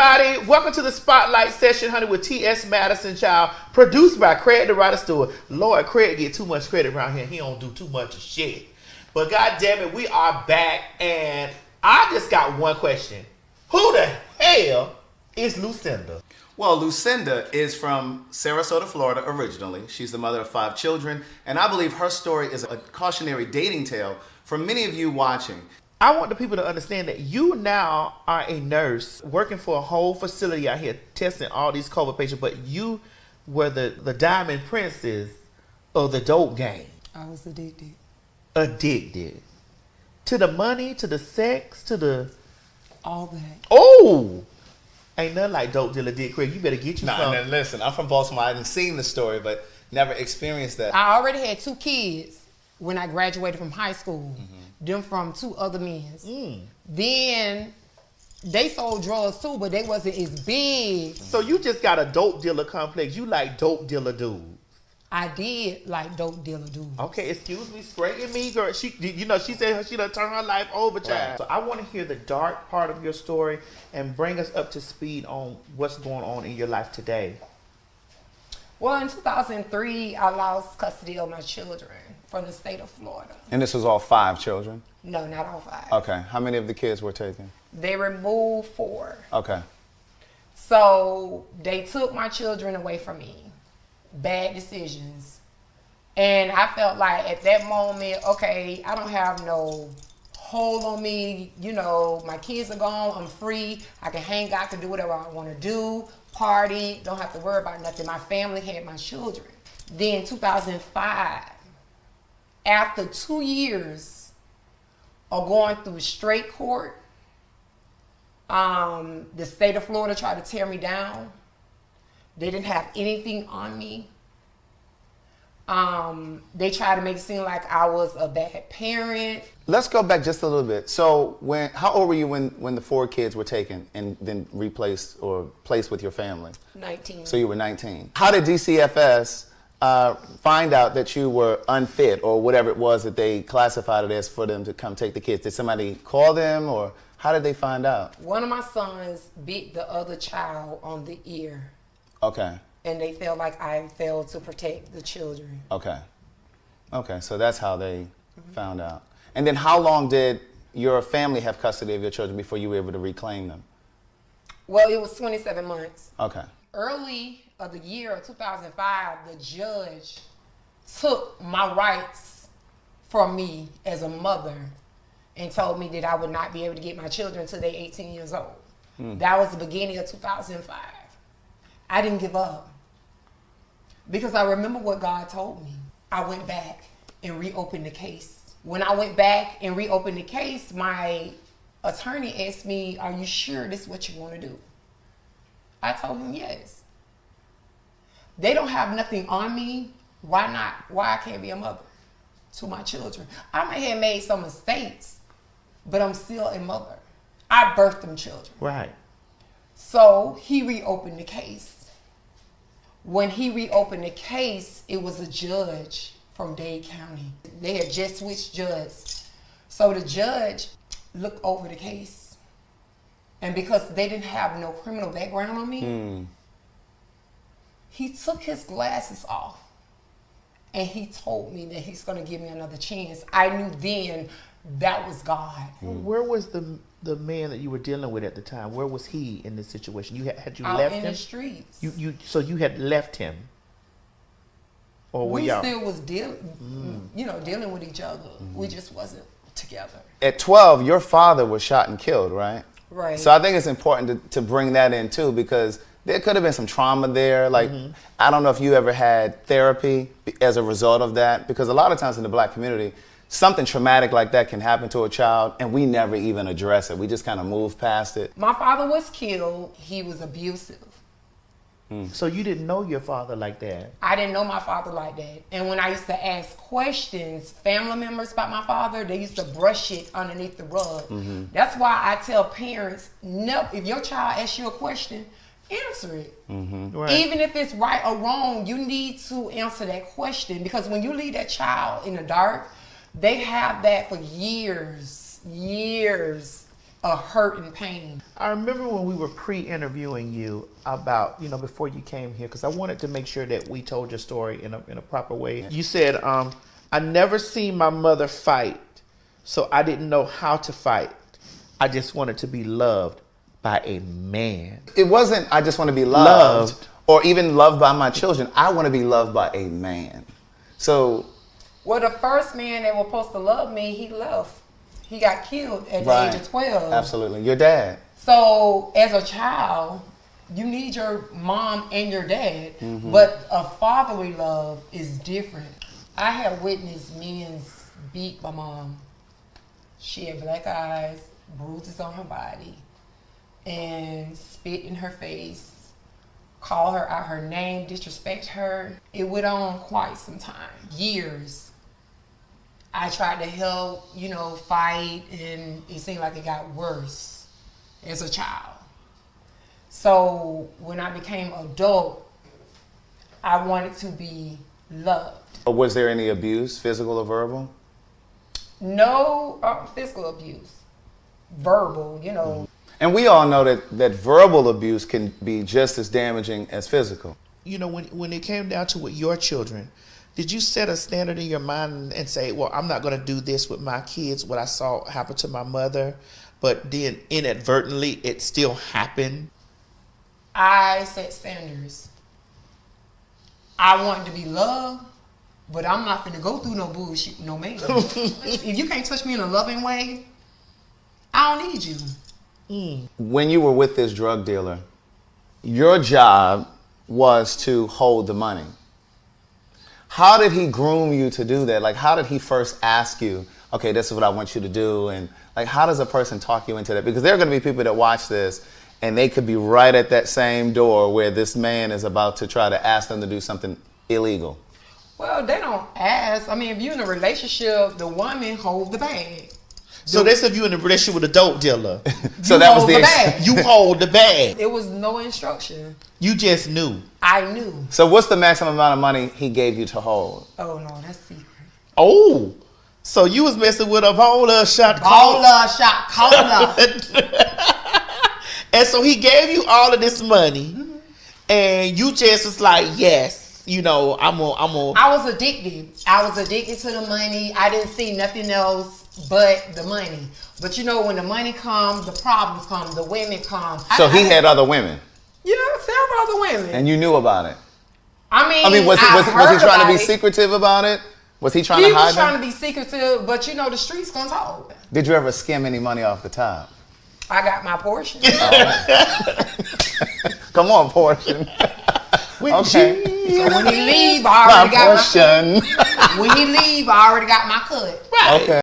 everybody. Welcome to the Spotlight Session, honey, with T.S. Madison, child. Produced by Craig The Writer Stewart. Lord, Craig get too much credit around here. He don't do too much of shit. But God damn it, we are back, and I just got one question. Who the hell is Lucinda? Well, Lucinda is from Sarasota, Florida originally. She's the mother of 5 children, and I believe her story is a cautionary dating tale for many of you watching. I want the people to understand that you now are a nurse working for a whole facility out here testing all these COVID patients, but you were the diamond princess of the dope game. I was addicted. Addicted. To the money, to the sex, to the... all that. Oh! Ain't nothing like dope dealer dick, Craig. You better get you some. Now, listen, I'm from Baltimore. I haven't seen the story, but never experienced that. I already had 2 kids when I graduated from high school. Them from 2 other men. Then they sold drugs too, but they wasn't as big. So you just got a dope dealer complex. You like dope dealer dudes. I did like dope dealer dudes. Okay, excuse me, straightening me, girl. She said she done turned her life over, child. Right. So I want to hear the dark part of your story and bring us up to speed on what's going on in your life today. Well, in 2003, I lost custody of my children from the state of Florida. And this was all 5 children? No, not all 5. Okay. How many of the kids were taken? They removed 4. Okay. So they took my children away from me. Bad decisions. And I felt like at that moment, okay, I don't have no hold on me. You know, my kids are gone. I'm free. I can hang out, I can do whatever I want to do. Party. Don't have to worry about nothing. My family had my children. Then 2005, after 2 years of going through straight court, the state of Florida tried to tear me down. They didn't have anything on me. They tried to make it seem like I was a bad parent. Let's go back just a little bit. So how old were you when the 4 kids were taken and then replaced or placed with your family? 19. So you were 19. How did DCFS find out that you were unfit or whatever it was that they classified it as for them to come take the kids? Did somebody call them or how did they find out? One of my sons bit the other child on the ear. Okay. And they felt like I failed to protect the children. Okay. Okay, so that's how they found out. And then how long did your family have custody of your children before you were able to reclaim them? Well, it was 27 months. Okay. Early of the year of 2005, the judge took my rights from me as a mother and told me that I would not be able to get my children until they're 18 years old. That was the beginning of 2005. I didn't give up because I remember what God told me. I went back and reopened the case. When I went back and reopened the case, my attorney asked me, "Are you sure this is what you want to do?" I told him yes. They don't have nothing on me. Why not? Why I can't be a mother to my children? I may have made some mistakes, but I'm still a mother. I birthed them children. Right. So he reopened the case. When he reopened the case, it was a judge from Dade County. They had just switched judges. So the judge looked over the case. And because they didn't have no criminal background on me, he took his glasses off and he told me that he's going to give me another chance. I knew then that was God. Where was the man that you were dealing with at the time? Where was he in this situation? Had you left him? In the streets. So you had left him, or were we y'all? still was dealing, dealing with each other. We just wasn't together. At 12, your father was shot and killed, right? Right. So I think it's important to bring that in too, because there could have been some trauma there. Like, I don't know if you ever had therapy as a result of that, because a lot of times in the Black community, something traumatic like that can happen to a child and we never even address it. We just kind of move past it. My father was killed. He was abusive. So you didn't know your father like that? I didn't know my father like that. And when I used to ask questions, family members about my father, they used to brush it underneath the rug. That's why I tell parents, no, if your child asks you a question, answer it. Right. Even if it's right or wrong, you need to answer that question, because when you leave that child in the dark, they have that for years a hurt and pain. I remember when we were pre-interviewing you about, before you came here, because I wanted to make sure that we told your story in a proper way. You said, I never seen my mother fight, so I didn't know how to fight. I just wanted to be loved by a man. It wasn't, I just want to be loved. Or even loved by my children. I want to be loved by a man. So. Well, the first man that was supposed to love me, he left. He got killed at the age of 12. Absolutely. Your dad. So as a child, you need your mom and your dad. Mm-hmm. But a fatherly love is different. I have witnessed men beat my mom. She had black eyes, bruises on her body, and spit in her face. Call her out her name, disrespect her. It went on quite some time, years. I tried to help, fight, and it seemed like it got worse as a child. So when I became adult, I wanted to be loved. Was there any abuse, physical or verbal? No physical abuse, verbal, Mm-hmm. And we all know that verbal abuse can be just as damaging as physical. When it came down to with your children, did you set a standard in your mind and say, well, I'm not going to do this with my kids, what I saw happen to my mother, but then inadvertently it still happened? I set standards. I wanted to be loved, but I'm not going to go through no bullshit, no man. If you can't touch me in a loving way, I don't need you. When you were with this drug dealer, your job was to hold the money. How did he groom you to do that? Like, how did he first ask you, okay, this is what I want you to do? And like, how does a person talk you into that? Because there are going to be people that watch this and they could be right at that same door where this man is about to try to ask them to do something illegal. Well, they don't ask. I mean, if you're in a relationship, the woman holds the bag. So that's if you're in a relationship with a dope dealer. So that was the bag. You hold the bag. There was no instruction. You just knew. I knew. So what's the maximum amount of money he gave you to hold? Oh no, that's secret. Oh, so you was messing with a bowler shot caller. And so he gave you all of this money, and you just was like, yes, I'm gonna. I was addicted. I was addicted to the money. I didn't see nothing else but the money. But when the money comes, the problems come, the women come. So he had other women? Yeah, several other women. And you knew about it? I mean, was he trying to be secretive about it? Was he trying to hide He was trying them? to be secretive, but the streets gonna talk. Did you ever skim any money off the top? I got my portion. Come on, portion. Okay. So when he leave, I already got my portion. When he leave, I already got my cut. Right. Okay.